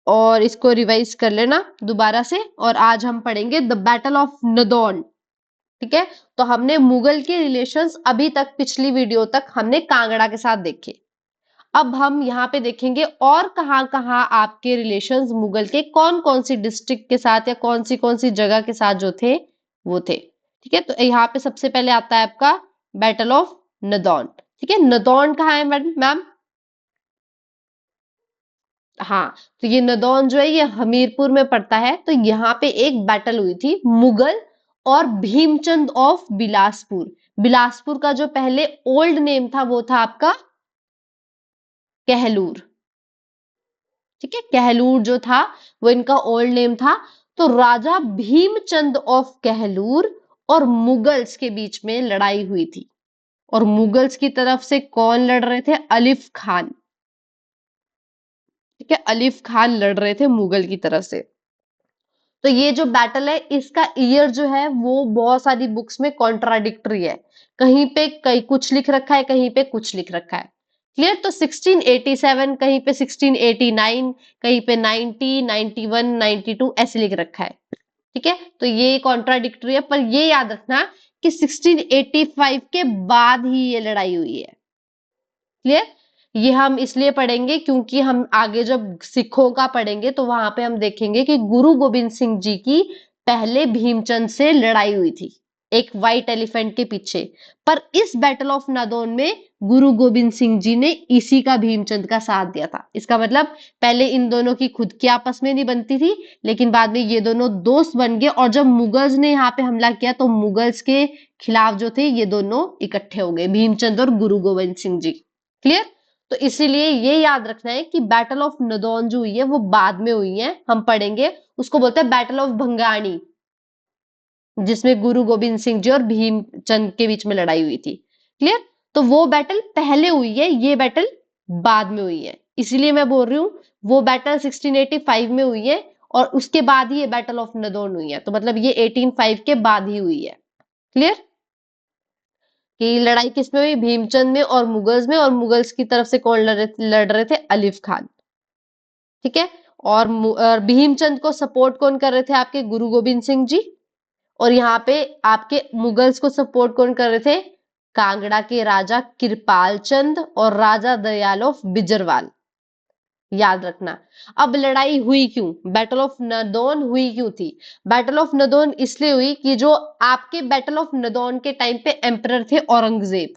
और इसको रिवाइज कर लेना दोबारा से। और आज हम पढ़ेंगे द बैटल ऑफ नदौन। ठीक है, तो हमने मुगल के रिलेशंस अभी तक पिछली वीडियो तक हमने कांगड़ा के साथ देखे। अब हम यहाँ पे देखेंगे और कहाँ कहाँ आपके रिलेशंस मुगल के कौन कौन सी डिस्ट्रिक्ट के साथ या कौन सी जगह के साथ जो थे वो थे। ठीक है, तो यहाँ पे सबसे पहले आता है आपका बैटल ऑफ नदौन। ठीक है, नदौन कहाँ है मैम? हाँ, तो ये नदौन जो है ये हमीरपुर में पड़ता है। तो यहाँ पे एक बैटल हुई थी मुगल और भीमचंद ऑफ बिलासपुर। बिलासपुर का जो पहले ओल्ड नेम था वो था आपका कहलूर। ठीक है, कहलूर जो था वो इनका ओल्ड नेम था। तो राजा भीमचंद ऑफ कहलूर और मुगल्स के बीच में लड़ाई हुई थी। और मुगल्स की तरफ से कौन लड़ रहे थे? अलिफ खान। ठीक है, अलिफ खान लड़ रहे थे मुगल की तरफ से। तो ये जो बैटल है इसका ईयर जो है वो बहुत सारी बुक्स में कॉन्ट्राडिक्टरी है। कहीं पे कहीं कुछ लिख रखा है, कहीं पे कुछ लिख रखा है। क्लियर? तो 1687, कहीं पे 1689, कहीं पे 90, 91, 92 ऐसे लिख रखा है। ठीक है, तो ये कॉन्ट्राडिक्टरी है, पर ये याद रखना कि 1685 के बाद ही ये लड़ाई हुई है। क्लियर? ये हम इसलिए पढ़ेंगे क्योंकि हम आगे जब सिखों का पढ़ेंगे तो वहां पे हम देखेंगे कि गुरु गोविंद सिंह जी की पहले भीमचंद से लड़ाई हुई थी एक व्हाइट एलिफेंट के पीछे। पर इस बैटल ऑफ नादौन में गुरु गोविंद सिंह जी ने इसी का भीमचंद का साथ दिया था। इसका मतलब पहले इन दोनों की खुद की आपस में नहीं बनती थी, लेकिन बाद में ये दोनों दोस्त बन गए। और जब मुगल्स ने यहाँ पे हमला किया तो मुगल्स के खिलाफ जो थे ये दोनों इकट्ठे हो गए, भीमचंद और गुरु गोविंद सिंह जी। क्लियर? तो इसीलिए ये याद रखना है कि बैटल ऑफ नदौन जो हुई है वो बाद में हुई है, हम पढ़ेंगे। उसको बोलते हैं बैटल ऑफ भंगाणी, जिसमें गुरु गोविंद सिंह जी और भीमचंद के बीच में लड़ाई हुई थी। क्लियर? तो वो बैटल पहले हुई है, ये बैटल बाद में हुई है। इसीलिए मैं बोल रही हूँ वो बैटल 1685 में हुई है और उसके बाद ही ये बैटल ऑफ नदौन हुई है। तो मतलब ये 1805 के बाद ही हुई है। क्लियर? कि लड़ाई किसमें हुई? भीमचंद में और मुगल्स में। और मुगल्स की तरफ से कौन लड़ रहे थे? अलिफ खान। ठीक है, और भीमचंद को सपोर्ट कौन कर रहे थे? आपके गुरु गोविंद सिंह जी। और यहाँ पे आपके मुगल्स को सपोर्ट कौन कर रहे थे? कांगड़ा के राजा कृपाल चंद और राजा दयाल ऑफ बिजरवाल। याद रखना। अब लड़ाई हुई क्यों? बैटल ऑफ नदौन हुई क्यों थी? बैटल ऑफ नदौन इसलिए हुई कि जो आपके बैटल ऑफ नदौन के टाइम पे एम्परर थे औरंगजेब।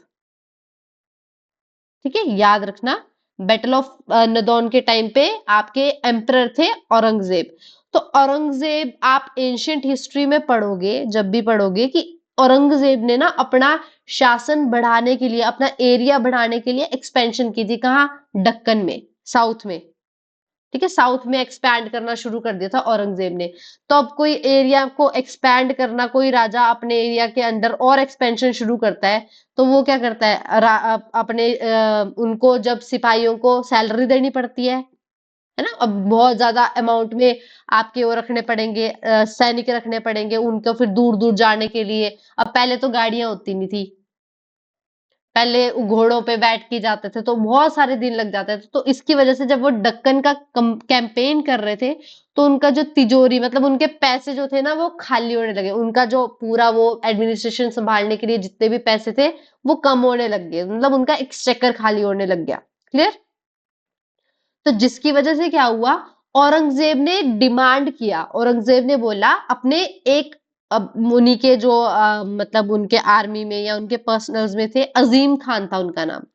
ठीक है, याद रखना। बैटल ऑफ नदौन के टाइम पे आपके एम्परर थे औरंगजेब। तो औरंगजेब आप एंशियंट हिस्ट्री में पढ़ोगे, जब भी पढ़ोगे, कि औरंगजेब ने ना अपना शासन बढ़ाने के लिए, अपना एरिया बढ़ाने के लिए एक्सपेंशन की थी। कहाँ? दक्कन में, साउथ में। ठीक है, साउथ में एक्सपैंड करना शुरू कर दिया था औरंगजेब ने। तो अब कोई एरिया को एक्सपैंड करना, कोई राजा अपने एरिया के अंदर और एक्सपेंशन शुरू करता है तो वो क्या करता है? अपने उनको जब सिपाहियों को सैलरी देनी पड़ती है ना। अब बहुत ज्यादा अमाउंट में आपके वो रखने पड़ेंगे, सैनिक रखने पड़ेंगे उनको, फिर दूर दूर जाने के लिए। अब पहले तो गाड़ियां होती नहीं थी, पहले घोड़ों पे बैठ के जाते थे तो बहुत सारे दिन लग जाते थे। तो इसकी वजह से जब वो दक्कन का कैंपेन कर रहे थे तो उनका जो तिजोरी, मतलब उनके पैसे जो थे ना वो खाली होने लगे। उनका जो पूरा वो एडमिनिस्ट्रेशन संभालने के लिए जितने भी पैसे थे वो कम होने लग गए, मतलब उनका एक्सचेकर खाली होने लग गया। क्लियर? तो जिसकी वजह से क्या हुआ? औरंगजेब ने डिमांड किया, औरंगजेब ने बोला अपने एक, अब उन्हीं के जो मतलब उनके आर्मी में या उनके पर्सनल्स में थे, अजीम खान था उनका नाम।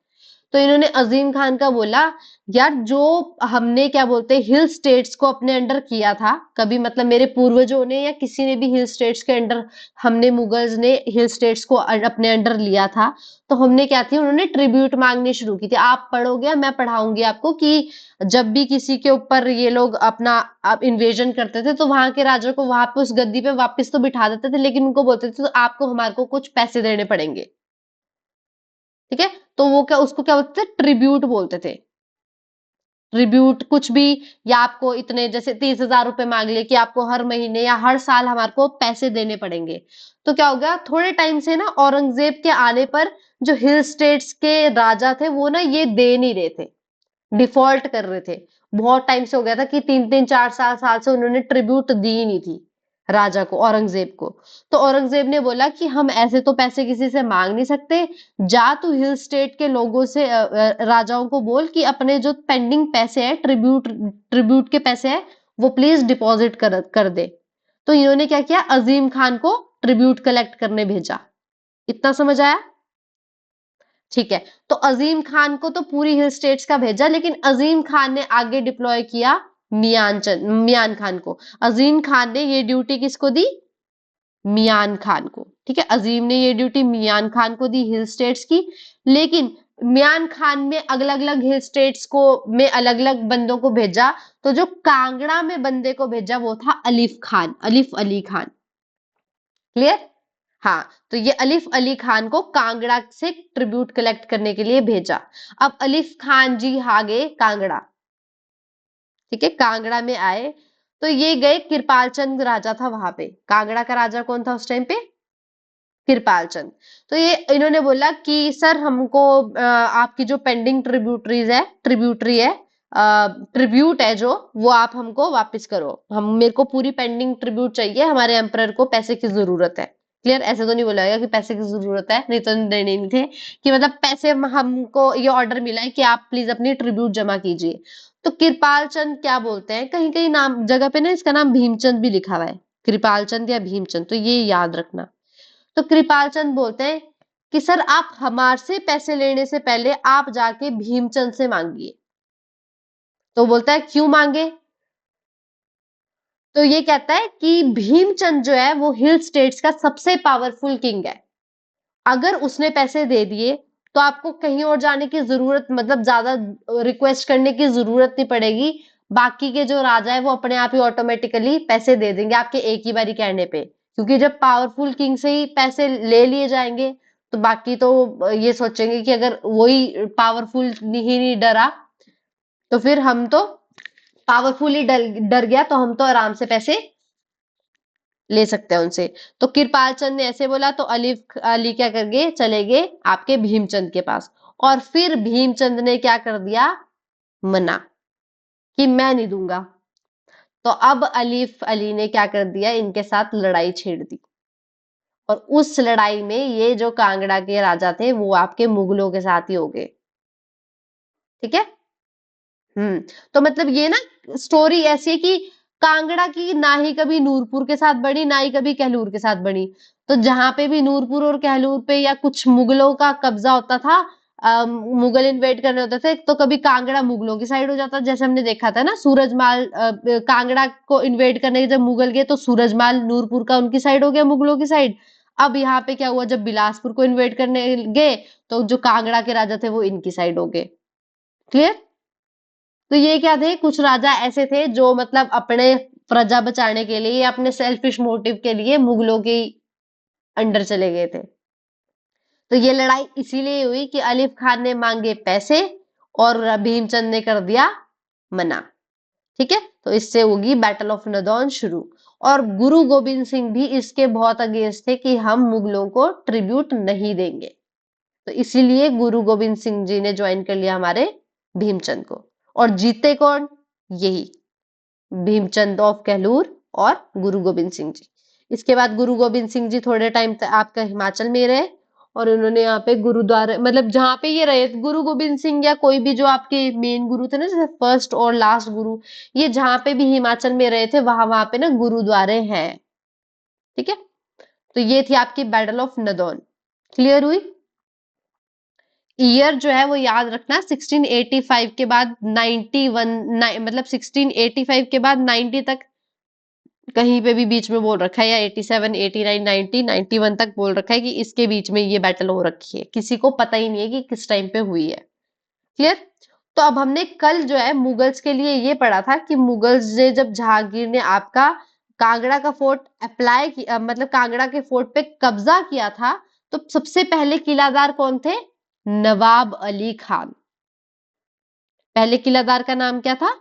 तो इन्होंने अजीम खान का बोला, यार जो हमने क्या बोलते हैं हिल स्टेट्स को अपने अंडर किया था कभी, मतलब मेरे पूर्वजों ने या किसी ने भी हिल स्टेट्स के अंडर, हमने मुगल्स ने हिल स्टेट्स को अपने अंडर लिया था। तो हमने क्या थी, उन्होंने ट्रिब्यूट मांगनी शुरू की थी। आप पढ़ोगे, मैं पढ़ाऊंगी आपको कि जब भी किसी के ऊपर ये लोग अपना आप इन्वेजन करते थे तो वहां के राजा को वहां पे उस गद्दी पे वापस तो बिठा देते थे, लेकिन उनको बोलते थे तो आपको हमारे को कुछ पैसे देने पड़ेंगे। ठीक है, तो वो क्या, उसको क्या बोलते थे? ट्रिब्यूट बोलते थे। ट्रिब्यूट कुछ भी, या आपको इतने, जैसे 30,000 रुपए मांग लिए कि आपको हर महीने या हर साल हमारे को पैसे देने पड़ेंगे। तो क्या हो गया, थोड़े टाइम से ना औरंगजेब के आने पर जो हिल स्टेट्स के राजा थे वो ना ये दे नहीं रहे थे, डिफॉल्ट कर रहे थे। बहुत टाइम से हो गया था कि 3-3 4-4 साल से उन्होंने ट्रिब्यूट दी ही नहीं थी राजा को, औरंगजेब को। तो औरंगजेब ने बोला कि हम ऐसे तो पैसे किसी से मांग नहीं सकते, जा तू हिल स्टेट के लोगों से राजाओं को बोल कि अपने जो पेंडिंग पैसे है, ट्रिब्यूट ट्रिब्यूट के पैसे है, वो प्लीज डिपॉजिट कर दे। तो इन्होंने क्या किया, अजीम खान को ट्रिब्यूट कलेक्ट करने भेजा। इतना समझ आया? ठीक है। तो अजीम खान को तो पूरी हिल स्टेट्स का भेजा, लेकिन अजीम खान ने आगे डिप्लॉय किया मियान खान को। अजीम खान ने ये ड्यूटी किसको दी? मियान खान को। ठीक है, अजीम ने ये ड्यूटी मियान खान को दी हिल स्टेट्स की। लेकिन मियान खान ने अलग अलग हिल स्टेट्स को में अलग अलग बंदों को भेजा। तो जो कांगड़ा में बंदे को भेजा वो था अलीफ खान, अलीफ अली खान। क्लियर? हाँ, तो ये अलीफ अली खान को कांगड़ा से ट्रिब्यूट कलेक्ट करने के लिए भेजा। अब अलीफ खान जी आ गए कांगड़ा। ठीक है, कांगड़ा में आए तो ये गए, कृपाल चंद राजा था वहां पे। कांगड़ा का राजा कौन था उस टाइम पे? कृपाल चंद। तो ये इन्होंने बोला कि सर हमको आपकी जो पेंडिंग ट्रिब्यूटरी है, ट्रिब्यूट है जो, वो आप हमको वापस करो। हम मेरे को पूरी पेंडिंग ट्रिब्यूट चाहिए, हमारे एम्परर को पैसे की जरूरत है। क्लियर? ऐसे तो नहीं बोला गया कि पैसे की जरूरत है, नहीं तो देने नहीं थे, कि मतलब पैसे हमको ये ऑर्डर मिला है कि आप प्लीज अपनी ट्रिब्यूट जमा कीजिए। तो कृपाल चंद क्या बोलते हैं, कहीं कहीं नाम जगह पे ना इसका नाम भीमचंद भी लिखा हुआ है, कृपाल चंद या भीमचंद, तो ये याद रखना। तो कृपाल चंद बोलते हैं कि सर आप हमारे से पैसे लेने से पहले आप जाके भीमचंद से मांगिए। तो बोलता है क्यों मांगे? तो ये कहता है कि भीमचंद जो है वो हिल स्टेट्स का सबसे पावरफुल किंग है। अगर उसने पैसे दे दिए तो आपको कहीं और जाने की जरूरत, मतलब ज्यादा रिक्वेस्ट करने की जरूरत नहीं पड़ेगी। बाकी के जो राजा है वो अपने आप ही ऑटोमेटिकली पैसे दे देंगे आपके एक ही बारी कहने पे, क्योंकि जब पावरफुल किंग से ही पैसे ले लिए जाएंगे तो बाकी तो ये सोचेंगे कि अगर वही पावरफुल ही नहीं डरा तो फिर हम तो पावरफुल ही डर डर गया तो हम तो आराम से पैसे ले सकते हैं उनसे। तो कृपाल चंद ने ऐसे बोला तो अलीफ अली क्या कर गए, चले गए आपके भीमचंद के पास। और फिर भीमचंद ने क्या कर दिया, मना, कि मैं नहीं दूंगा। तो अब अलीफ अली ने क्या कर दिया, इनके साथ लड़ाई छेड़ दी। और उस लड़ाई में ये जो कांगड़ा के राजा थे वो आपके मुगलों के साथ ही हो गए। ठीक है। तो मतलब ये ना स्टोरी ऐसी है कि कांगड़ा की ना ही कभी नूरपुर के साथ बनी, ना ही कभी कहलूर के साथ बनी। तो जहां पे भी नूरपुर और कहलूर पे या कुछ मुगलों का कब्जा होता था, मुगल इन्वेड करने होते थे, तो कभी कांगड़ा मुगलों की साइड हो जाता, जैसे हमने देखा था ना सूरजमाल, कांगड़ा को इन्वेड करने के जब मुगल गए तो सूरजमाल नूरपुर का उनकी साइड हो गया, मुगलों की साइड। अब यहाँ पे क्या हुआ, जब बिलासपुर को इन्वेड करने गए तो जो कांगड़ा के राजा थे वो इनकी साइड हो गए। क्लियर? तो ये क्या थे, कुछ राजा ऐसे थे जो मतलब अपने प्रजा बचाने के लिए या अपने सेल्फिश मोटिव के लिए मुगलों के अंडर चले गए थे। तो ये लड़ाई इसीलिए हुई कि अलीफ खान ने मांगे पैसे और भीमचंद ने कर दिया मना। ठीक है, तो इससे होगी बैटल ऑफ नदौन शुरू। और गुरु गोविंद सिंह भी इसके बहुत अगेंस्ट थे कि हम मुगलों को ट्रिब्यूट नहीं देंगे। तो इसीलिए गुरु गोविंद सिंह जी ने ज्वाइन कर लिया हमारे भीमचंद को। और जीते कौन? यही भीमचंद ऑफ कहलूर और गुरु गोविंद सिंह जी। इसके बाद गुरु गोविंद सिंह जी थोड़े टाइम तक आपका हिमाचल में रहे और उन्होंने यहाँ पे गुरुद्वारा, मतलब जहाँ पे ये रहे गुरु गोविंद सिंह या कोई भी जो आपके मेन गुरु थे ना, जैसे फर्स्ट और लास्ट गुरु, ये जहाँ पे भी हिमाचल में रहे थे वहां वहां पे ना गुरुद्वारे हैं। ठीक है, तो ये थी आपकी बैटल ऑफ नदौन। क्लियर हुई? ईयर जो है वो याद रखना, 1685 के बाद 91, मतलब 1685 के बाद 90 तक कहीं पे भी बीच में बोल रखा है, या 87, 89, 90, 91 तक बोल रखा है कि इसके बीच में ये बैटल हो रखी है। किसी को पता ही नहीं है कि किस टाइम पे हुई है। क्लियर? तो अब हमने कल जो है मुगल्स के लिए ये पढ़ा था कि मुगल्स ने जब जहांगीर ने आपका कांगड़ा का फोर्ट अप्लाई किया, मतलब कांगड़ा के फोर्ट पे कब्जा किया था, तो सबसे पहले किलादार कौन थे? नवाब अली खान। पहले किलादार का नाम क्या था?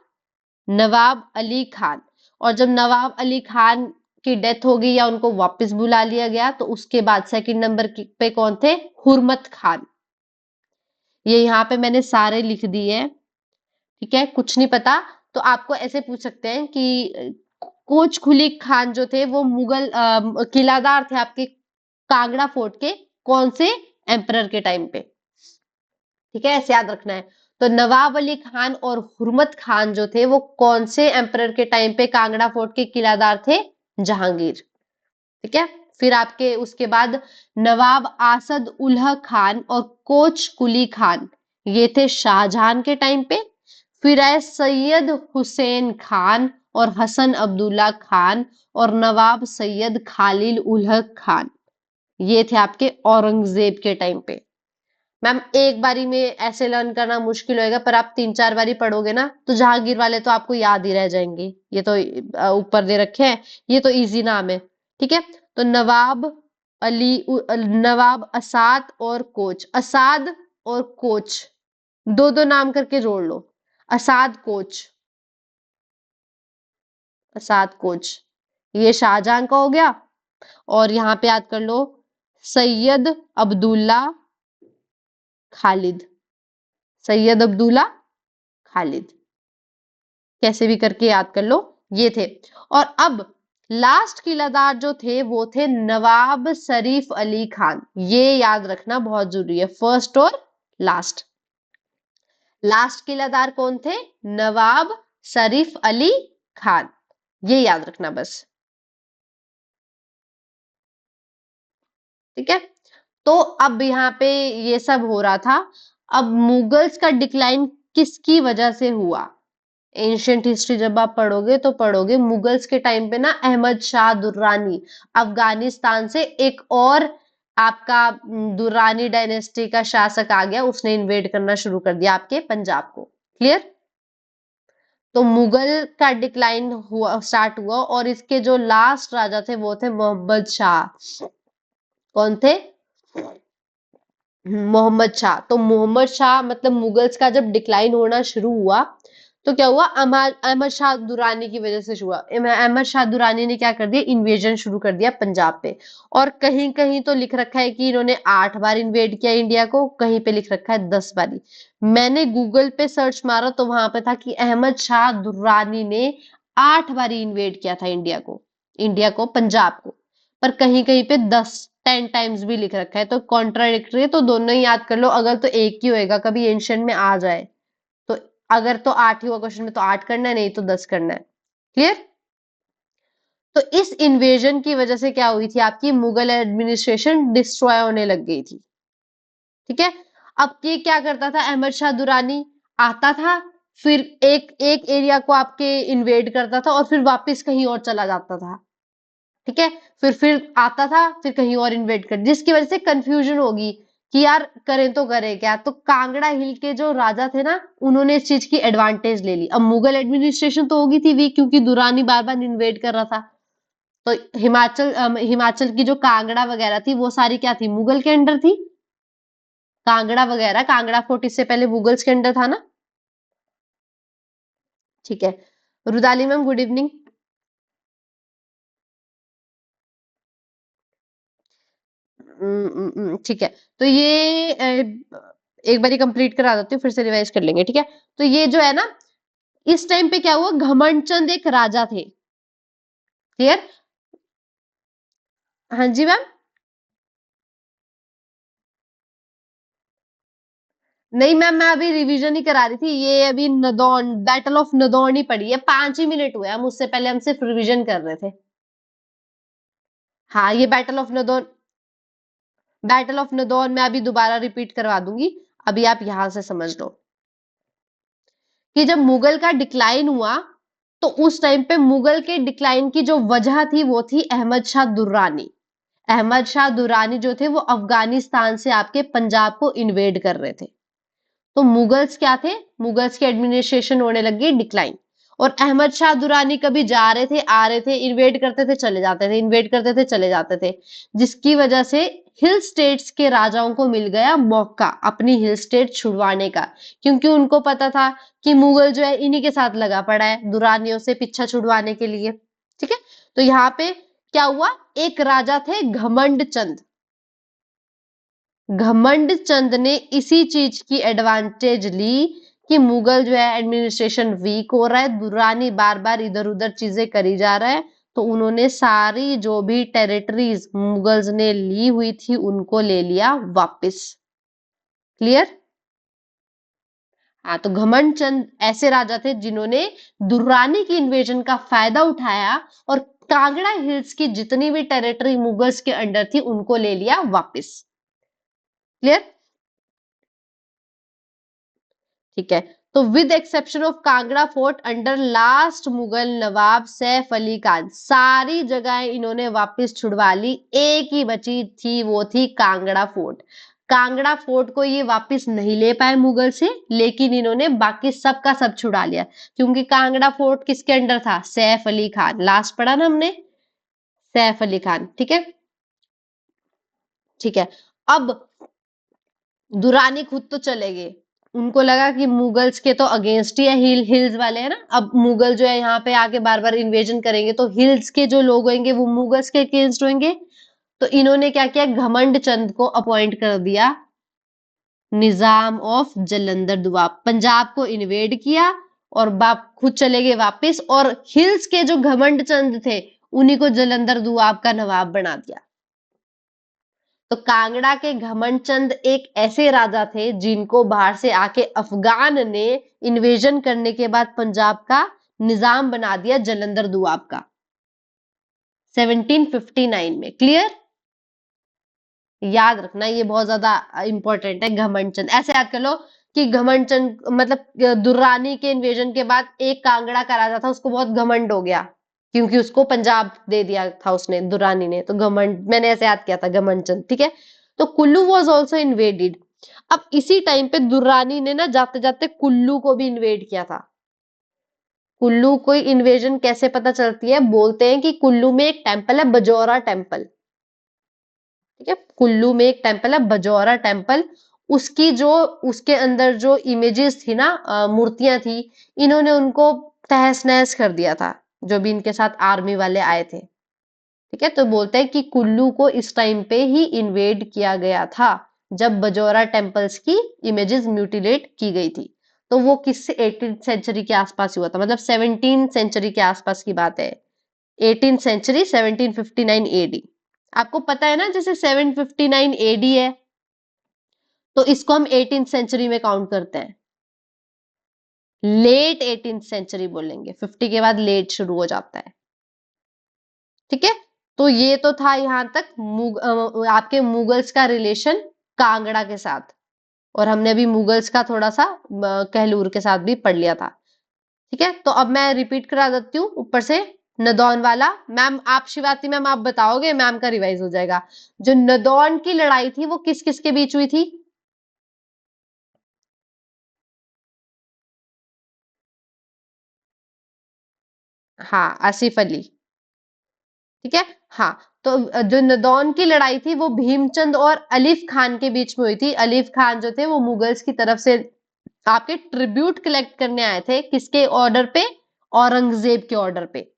नवाब अली खान। और जब नवाब अली खान की डेथ हो गई या उनको वापस बुला लिया गया तो उसके बाद सेकंड नंबर पे कौन थे? हुरमत खान। ये यहाँ पे मैंने सारे लिख दिए हैं। ठीक है, कुछ नहीं पता तो आपको ऐसे पूछ सकते हैं कि कोच कुली खान जो थे वो मुगल किलादार थे आपके कांगड़ा फोर्ट के कौन से एम्परर के टाइम पे। ठीक है, ऐसे याद रखना है। तो नवाब अली खान और हुरमत खान जो थे वो कौन से एम्परर के टाइम पे कांगड़ा फोर्ट के किलादार थे? जहांगीर। ठीक है, फिर आपके उसके बाद नवाब आसद उल्ह खान और कोच कुली खान ये थे शाहजहां के टाइम पे। फिर आए सैयद हुसैन खान और हसन अब्दुल्ला खान और नवाब सैयद खालिल उल्ह खान ये थे आपके औरंगजेब के टाइम पे। मैम एक बारी में ऐसे लर्न करना मुश्किल होएगा, पर आप 3-4 बारी पढ़ोगे ना तो जहांगीर वाले तो आपको याद ही रह जाएंगे। ये तो ऊपर दे रखे हैं, ये तो इजी नाम है। ठीक है, तो नवाब असाद और कोच, असाद और कोच दो दो नाम करके जोड़ लो। असाद कोच, असाद कोच ये शाहजहां का हो गया। और यहाँ पे याद कर लो सैयद अब्दुल्ला खालिद, सैयद अब्दुल्ला खालिद कैसे भी करके याद कर लो ये थे। और अब लास्ट किलादार जो थे वो थे नवाब शरीफ अली खान। ये याद रखना बहुत जरूरी है, फर्स्ट और लास्ट। लास्ट किलादार कौन थे? नवाब शरीफ अली खान, ये याद रखना बस। ठीक है, तो अब यहाँ पे ये सब हो रहा था। अब मुगल्स का डिक्लाइन किसकी वजह से हुआ? एंशियंट हिस्ट्री जब आप पढ़ोगे तो पढ़ोगे मुगल्स के टाइम पे ना अहमद शाह दुर्रानी अफगानिस्तान से एक और आपका दुर्रानी डायनेस्टी का शासक आ गया, उसने इन्वेड करना शुरू कर दिया आपके पंजाब को। क्लियर? तो मुगल का डिक्लाइन हुआ, स्टार्ट हुआ, और इसके जो लास्ट राजा थे वो थे मोहम्मद शाह। कौन थे? मोहम्मद शाह। तो मोहम्मद शाह मतलब मुगल्स का जब डिक्लाइन होना शुरू हुआ तो क्या हुआ? अहमद शाह दुरानी की वजह से हुआ। अहमद शाह दुरानी ने क्या कर दिया? इन्वेजन शुरू कर दिया पंजाब पे। और कहीं कहीं तो लिख रखा है कि इन्होंने 8 बार इन्वेड किया इंडिया को, कहीं पे लिख रखा है 10 बारी। मैंने गूगल पे सर्च मारा तो वहां पे था कि अहमद शाह दुर्रानी ने 8 बारी इन्वेड किया था इंडिया को पंजाब को। पर कहीं कहीं पे 10 टाइम्स भी लिख रखा है, तो कॉन्ट्राडिक्टरी है। तो दोनों ही याद कर लो, अगर तो एक ही होएगा कभी एंशिएंट में आ जाए तो। अगर तो 8 ही हुआ क्वेश्चन में तो 8 करना है, नहीं तो 10 करना है। क्लियर? तो इस इन्वेजन की वजह से क्या हुई थी? आपकी मुगल एडमिनिस्ट्रेशन डिस्ट्रॉय होने लग गई थी। ठीक है, अब ये क्या करता था? अहमद शाह दुरानी आता था, फिर एक एक एरिया को आपके इन्वेड करता था और फिर वापस कहीं और चला जाता था। ठीक है, फिर आता था, फिर कहीं और इन्वेट कर, जिसकी वजह से कंफ्यूजन होगी कि यार करें तो करें क्या। तो कांगड़ा हिल के जो राजा थे ना, उन्होंने इस चीज की एडवांटेज ले ली। अब मुगल एडमिनिस्ट्रेशन तो होगी थी वीक, क्योंकि दुरानी बार बार इन्वेट कर रहा था। तो हिमाचल की जो कांगड़ा वगैरह थी वो सारी क्या थी? मुगल के अंडर थी। कांगड़ा वगैरह, कांगड़ा फोर्ट इससे पहले मुगल्स के अंडर था ना। ठीक है, रुदाली मैम गुड इवनिंग। ठीक है, तो ये एक बारी कंप्लीट करा देती हूँ, फिर से रिवाइज कर लेंगे। ठीक है, तो ये जो है ना, इस टाइम पे क्या हुआ? घमंड चंद एक राजा थे। क्लियर? हाँ जी मैम। नहीं मैम, मैं अभी रिवीजन ही करा रही थी। ये अभी नदौन, बैटल ऑफ नदौन ही पड़ी है, 5 ही मिनट हुए हम, उससे पहले हम सिर्फ रिवीजन कर रहे थे। हाँ, ये बैटल ऑफ नदौन मैं अभी दोबारा रिपीट करवा दूंगी। अभी आप यहां से समझ लो कि जब मुगल का डिक्लाइन हुआ तो उस टाइम पे मुगल के डिक्लाइन की जो वजह थी वो थी अहमद शाह दुर्रानी। अहमद शाह दुर्रानी जो थे वो अफगानिस्तान से आपके पंजाब को इन्वेड कर रहे थे। तो मुगल्स क्या थे? मुगल्स की एडमिनिस्ट्रेशन होने लगी डिक्लाइन। और अहमद शाह दुरानी कभी जा रहे थे, आ रहे थे, इन्वेड करते थे, चले जाते थे, इन्वेड करते थे, चले जाते थे, जिसकी वजह से हिल स्टेट्स के राजाओं को मिल गया मौका अपनी हिल स्टेट छुड़वाने का। क्योंकि उनको पता था कि मुगल जो है इन्हीं के साथ लगा पड़ा है दुरानियों से पीछा छुड़वाने के लिए। ठीक है, तो यहाँ पे क्या हुआ? एक राजा थे घमंड चंद। घमंड चंद ने इसी चीज की एडवांटेज ली कि मुगल जो है एडमिनिस्ट्रेशन वीक हो रहा है, दुर्रानी बार बार इधर उधर चीजें करी जा रहा है, तो उन्होंने सारी जो भी टेरिटरीज मुगल्स ने ली हुई थी उनको ले लिया वापस। क्लियर? हाँ, तो घमंड चंद ऐसे राजा थे जिन्होंने दुर्रानी की इन्वेजन का फायदा उठाया और कांगड़ा हिल्स की जितनी भी टेरिटरी मुगल्स के अंडर थी उनको ले लिया वापस। क्लियर? ठीक है, तो with exception of Kangra fort under last Mughal nawab Saif Ali Khan, सारी जगह इन्होंने वापस छुड़वा ली, एक ही बची थी, वो थी कांगड़ा फोर्ट। कांगड़ा फोर्ट को ये वापस नहीं ले पाए मुगल से, लेकिन इन्होंने बाकी सब का सब छुड़ा लिया, क्योंकि कांगड़ा फोर्ट किसके अंडर था? सैफ अली खान। लास्ट पढ़ा ना हमने, सैफ अली खान। ठीक है, ठीक है। अब दुरानी खुद तो चले गए, उनको लगा कि मुगल्स के तो अगेंस्ट ही है, हिल्स वाले है ना, अब मुगल जो है यहाँ पे आके बार बार इन्वेजन करेंगे तो हिल्स के जो लोग होंगे वो मुगल्स के अगेंस्ट होंगे। तो इन्होंने क्या किया, घमंड चंद को अपॉइंट कर दिया निजाम ऑफ जलंधर दुआब, पंजाब को इन्वेड किया और बाप खुद चले गए वापस, और हिल्स के जो घमंड चंद थे उन्हीं को जलंधर दुआब का नवाब बना दिया। तो कांगड़ा के घमंड चंद एक ऐसे राजा थे जिनको बाहर से आके अफगान ने इन्वेजन करने के बाद पंजाब का निजाम बना दिया जलंधर दुआब का 1759 में। क्लियर? याद रखना, ये बहुत ज्यादा इंपॉर्टेंट है। घमंड चंद ऐसे याद कर लो कि घमंड चंद मतलब दुर्रानी के इन्वेजन के बाद एक कांगड़ा का राजा था, उसको बहुत घमंड हो गया क्योंकि उसको पंजाब दे दिया था उसने, दुर्रानी ने, तो घमंड, मैंने ऐसे याद किया था घमंड चंद। ठीक है, तो कुल्लू वॉज ऑल्सो इन्वेडेड। अब इसी टाइम पे दुर्रानी ने ना जाते जाते कुल्लू को भी इन्वेड किया था। कुल्लू कोई इन्वेजन कैसे पता चलती है, बोलते हैं कि कुल्लू में एक टेम्पल है बजौरा टेम्पल। ठीक है, कुल्लू में एक टेम्पल है बजौरा टेम्पल, उसकी जो उसके अंदर जो इमेजेस थी ना, मूर्तियां थी, इन्होंने उनको तहस नहस कर दिया था जो भी इनके साथ आर्मी वाले आए थे। ठीक है, तो बोलते हैं कि कुल्लू को इस टाइम पे ही इन्वेड किया गया था जब बजौरा टेम्पल्स की इमेजेस म्यूटिलेट की गई थी। तो वो किस 18th सेंचुरी के आसपास हुआ था, मतलब 17th सेंचुरी के आसपास की बात है। 18th century 1759 AD. आपको पता है ना, जैसे 759 एडी है तो इसको हम 18th सेंचुरी में काउंट करते हैं। लेट 18th सेंचुरी बोलेंगे, 50 के बाद लेट शुरू हो जाता है। ठीक है, तो ये तो था यहां तक आपके मुगल्स का रिलेशन कांगड़ा के साथ, और हमने अभी मुगल्स का थोड़ा सा कहलूर के साथ भी पढ़ लिया था। ठीक है, तो अब मैं रिपीट करा देती हूँ ऊपर से। नदौन वाला, मैम आप शिवाती मैम आप बताओगे, मैम का रिवाइज हो जाएगा। जो नदौन की लड़ाई थी वो किस किस के बीच हुई थी? हाँ, आसिफ अली। ठीक है, हाँ, तो जो नदौन की लड़ाई थी वो भीमचंद और अलीफ खान के बीच में हुई थी। अलीफ खान जो थे वो मुगल्स की तरफ से आपके ट्रिब्यूट कलेक्ट करने आए थे, किसके ऑर्डर पे? औरंगजेब के ऑर्डर पे।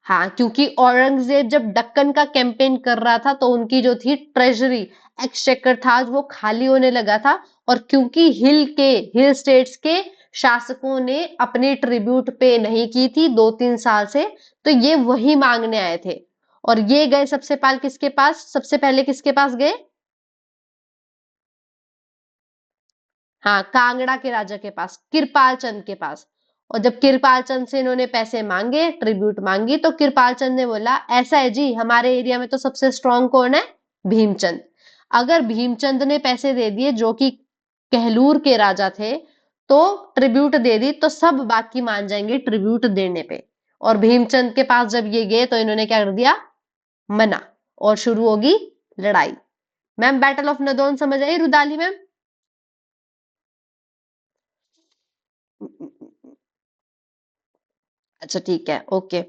हाँ, क्योंकि औरंगजेब जब दक्कन का कैंपेन कर रहा था तो उनकी जो थी ट्रेजरी, एक्सचेकर था, वो खाली होने लगा था, और क्योंकि हिल स्टेट्स के शासकों ने अपनी ट्रिब्यूट पे नहीं की थी 2-3 साल से, तो ये वही मांगने आए थे। और ये गए सबसे पहले किसके पास? सबसे पहले किसके पास गए? हाँ, कांगड़ा के राजा के पास, कृपाल चंद के पास। और जब कृपाल चंद से इन्होंने पैसे मांगे, ट्रिब्यूट मांगी, तो कृपाल चंद ने बोला ऐसा है जी, हमारे एरिया में तो सबसे स्ट्रांग कौन है? भीमचंद। अगर भीमचंद ने पैसे दे दिए जो कि कहलूर के राजा थे, तो ट्रिब्यूट दे दी, तो सब बाकी मान जाएंगे ट्रिब्यूट देने पे। और भीमचंद के पास जब ये गए तो इन्होंने क्या कर दिया? मना, और शुरू होगी लड़ाई। मैम बैटल ऑफ नदौन समझ आई रुदाली मैम? अच्छा ठीक है, ओके।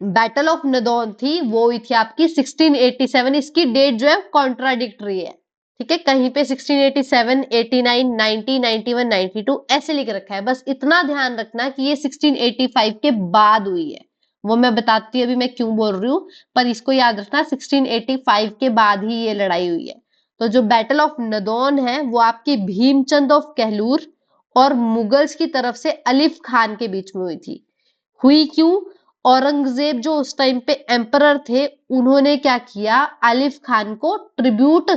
बैटल ऑफ नदौन थी वो हुई थी आपकी 1687, इसकी डेट जो है कॉन्ट्राडिक्टरी है। ठीक है, कहीं पे 1687, 89, 90, 91, 92 ऐसे लिख रखा है। बस इतना ध्यान रखना कि ये 1685 के बाद हुई है। वो मैं बताती हूँ अभी मैं क्यों बोल रही हूँ, पर इसको याद रखना 1685 के बाद ही ये लड़ाई हुई है। तो जो बैटल ऑफ नदौन है वो आपकी भीमचंद ऑफ कहलूर और मुगल्स की तरफ से अलिफ खान के बीच में हुई थी। हुई क्यों? औरंगजेब जो उस टाइम पे एम्परर थे, उन्होंने क्या किया, अलिफ खान को ट्रिब्यूट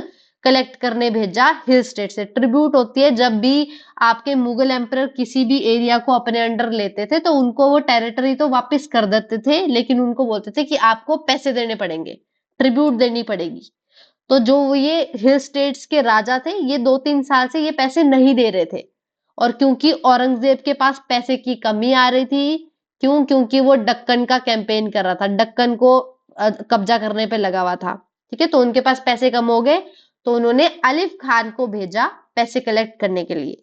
कलेक्ट करने भेजा हिल स्टेट से। ट्रिब्यूट होती है जब भी आपके मुगल एम्परर किसी भी एरिया को अपने अंडर लेते थे तो उनको वो टेरिटरी तो वापस कर देते थे, लेकिन उनको बोलते थे कि आपको पैसे देने पड़ेंगे, ट्रिब्यूट देनी पड़ेगी। तो जो ये हिल स्टेट्स के राजा थे, ये 2-3 साल से ये पैसे नहीं दे रहे थे, और क्योंकि औरंगजेब के पास पैसे की कमी आ रही थी, क्यों? क्योंकि वो दक्कन का कैंपेन कर रहा था, दक्कन को कब्जा करने पे लगा हुआ था, ठीक है। तो उनके पास पैसे कम हो गए, तो उन्होंने अलिफ खान को भेजा पैसे कलेक्ट करने के लिए,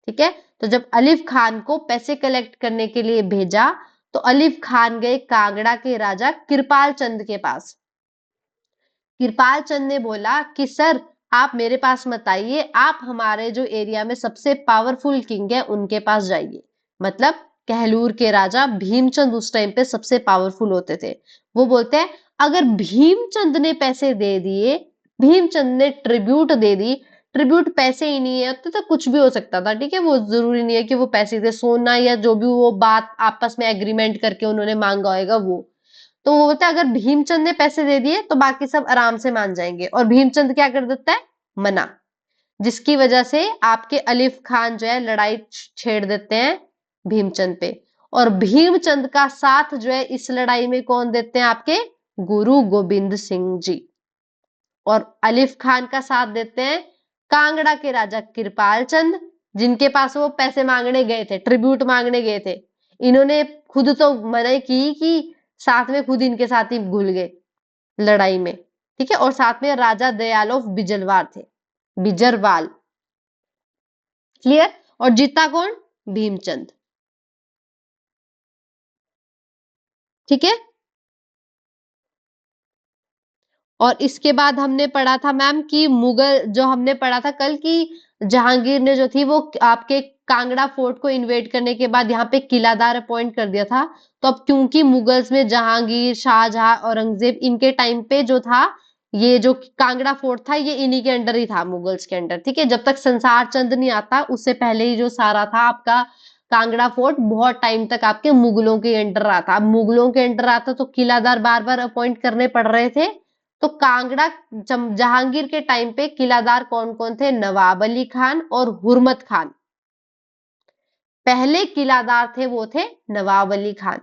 ठीक है। तो जब अलिफ खान को पैसे कलेक्ट करने के लिए भेजा, तो अलिफ खान गए कांगड़ा के राजा कृपाल चंद के पास। कृपाल चंद ने बोला कि सर, आप मेरे पास मत आइए, आप हमारे जो एरिया में सबसे पावरफुल किंग है उनके पास जाइए। मतलब कहलूर के राजा भीमचंद उस टाइम पे सबसे पावरफुल होते थे। वो बोलते हैं अगर भीमचंद ने पैसे दे दिए, भीमचंद ने ट्रिब्यूट दे दी, ट्रिब्यूट पैसे ही नहीं है तो कुछ भी हो सकता था, ठीक है। वो जरूरी नहीं है कि वो पैसे थे, सोना या जो भी वो बात आपस में एग्रीमेंट करके उन्होंने मांगा होगा वो। तो वो बोलता है अगर भीमचंद ने पैसे दे दिए तो बाकी सब आराम से मान जाएंगे, और भीमचंद क्या कर देता है, मना। जिसकी वजह से आपके अलिफ खान जो है लड़ाई छेड़ देते हैं भीमचंद पे, और भीमचंद का साथ जो है इस लड़ाई में कौन देते हैं, आपके गुरु गोविंद सिंह जी। और अलिफ खान का साथ देते हैं कांगड़ा के राजा कृपाल चंद, जिनके पास वो पैसे मांगने गए थे, ट्रिब्यूट मांगने गए थे। इन्होंने खुद तो मना की कि साथ में खुद इनके साथ ही घुल गए लड़ाई में, ठीक है। और साथ में राजा दयाल ऑफ बिजलवार थे, बिजरवाल, क्लियर। और जीता कौन, भीमचंद, ठीक है। और इसके बाद हमने पढ़ा था मैम कि मुगल, जो हमने पढ़ा था कल कि जहांगीर ने जो थी वो आपके कांगड़ा फोर्ट को इन्वेड करने के बाद यहाँ पे किलादार अपॉइंट कर दिया था। तो अब क्योंकि मुगल्स में जहांगीर, शाहजहां, औरंगजेब, इनके टाइम पे जो था ये जो कांगड़ा फोर्ट था ये इन्हीं के अंडर ही था, मुगल्स के अंडर, ठीक है। जब तक संसार चंद नहीं आता उससे पहले ही जो सारा था आपका कांगड़ा फोर्ट बहुत टाइम तक आपके मुगलों के अंडर रहा था। अब मुगलों के अंडर आता तो किलादार बार बार अपॉइंट करने पड़ रहे थे। तो कांगड़ा जहांगीर के टाइम पे किलादार कौन कौन थे, नवाब अली खान और हुरमत खान। पहले किलादार थे वो थे नवाब अली खान।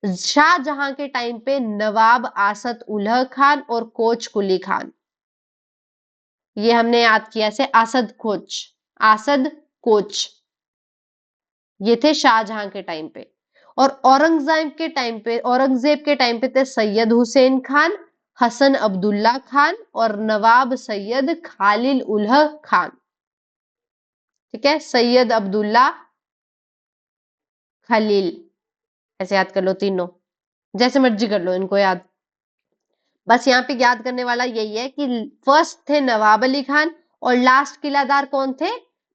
शाहजहां के टाइम पे नवाब आसद उलह खान और कोच कुली खान, ये हमने याद किया से आसद कोच, आसद कोच, ये थे शाहजहां के टाइम पे। और औरंगजेब के टाइम पे थे सैयद हुसैन खान, हसन अब्दुल्ला खान और नवाब सैयद खालिल उलह खान, ठीक है। सैयद अब्दुल्ला, खलील, ऐसे याद कर लो तीनों, जैसे मर्जी कर लो इनको याद। बस यहाँ पे याद करने वाला यही है कि फर्स्ट थे नवाब अली खान और लास्ट किलादार कौन थे,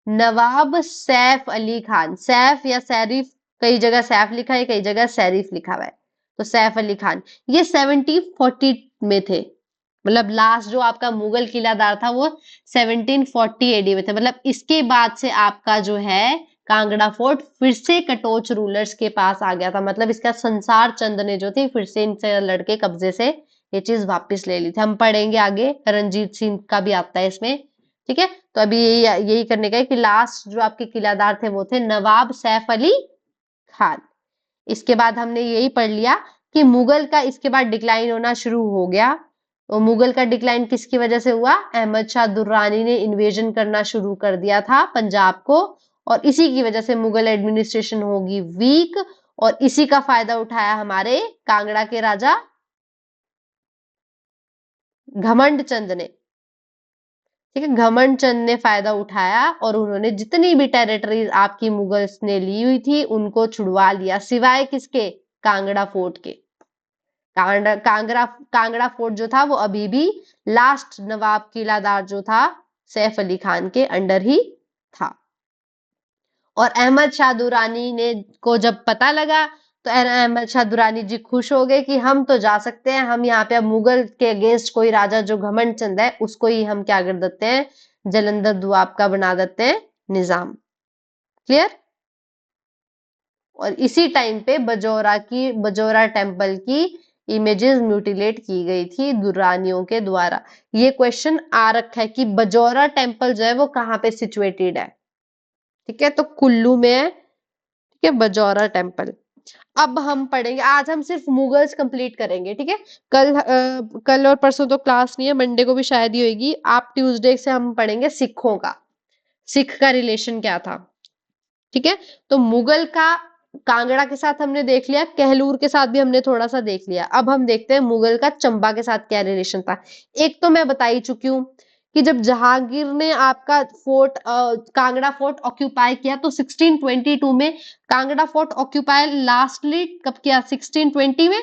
नवाब सैफ अली खान। सैफ या सैरिफ, कई जगह सैफ लिखा है, कई जगह सैरिफ लिखा हुआ है। तो सैफ अली खान ये 1740 में थे, मतलब लास्ट जो आपका मुगल किलादार था वो 1740 एडी में थे। मतलब इसके बाद से आपका जो है कांगड़ा फोर्ट फिर से कटोच रूलर्स के पास आ गया था। मतलब इसका संसार चंद ने जो थी फिर से इनसे लड़के कब्जे से ये चीज वापस ले ली थी। हम पढ़ेंगे आगे, रणजीत सिंह का भी आता है इसमें, ठीक है। तो अभी यही करने का है कि लास्ट जो आपके किलादार थे वो थे नवाब सैफ अली खान। इसके बाद हमने यही पढ़ लिया कि मुगल का इसके बाद डिक्लाइन होना शुरू हो गया। तो मुगल का डिक्लाइन किसकी वजह से हुआ, अहमद शाह दुर्रानी ने इन्वेजन करना शुरू कर दिया था पंजाब को, और इसी की वजह से मुगल एडमिनिस्ट्रेशन होगी वीक, और इसी का फायदा उठाया हमारे कांगड़ा के राजा घमंड चंद ने, ठीक है। घमंड चंद ने फायदा उठाया और उन्होंने जितनी भी टेरिटरीज आपकी मुगल्स ने ली हुई थी उनको छुड़वा लिया, सिवाय किसके, कांगड़ा फोर्ट के। कांगड़ा फोर्ट जो था वो अभी भी लास्ट नवाब किलादार जो था सैफ अली खान के अंडर ही था। और अहमद शाह दुरानी ने को जब पता लगा तो अहमद शाह दुरानी जी खुश हो गए कि हम तो जा सकते हैं, हम यहाँ पे अब मुगल के अगेंस्ट कोई राजा जो घमंड चंद है उसको ही हम क्या कर देते हैं, जलंधर दुआब का बना देते हैं निजाम। क्लियर। और इसी टाइम पे बजौरा टेम्पल की इमेजेस म्यूटिलेट की गई थी दुरानियों के द्वारा। ये क्वेश्चन आ रखा है कि बजौरा टेम्पल जो है वो कहाँ पे सिचुएटेड है। ठीक है, तो कुल्लू में है। ठीक है, बजौरा टेम्पल। अब हम पढ़ेंगे, आज हम सिर्फ मुगल्स कंप्लीट करेंगे। ठीक है, कल और परसों तो क्लास नहीं है, मंडे को भी शायद ही होगी। आप ट्यूसडे से हम पढ़ेंगे सिखों का, सिख का रिलेशन क्या था। ठीक है, तो मुगल का कांगड़ा के साथ हमने देख लिया, कहलूर के साथ भी हमने थोड़ा सा देख लिया। अब हम देखते हैं मुगल का चंबा के साथ क्या रिलेशन था। एक तो मैं बता ही चुकी हूँ कि जब जहांगीर ने आपका कांगड़ा फोर्ट ऑक्यूपाई किया तो 1622 में कांगड़ा फोर्ट ऑक्यूपाई लास्टली कब किया, 1620 में,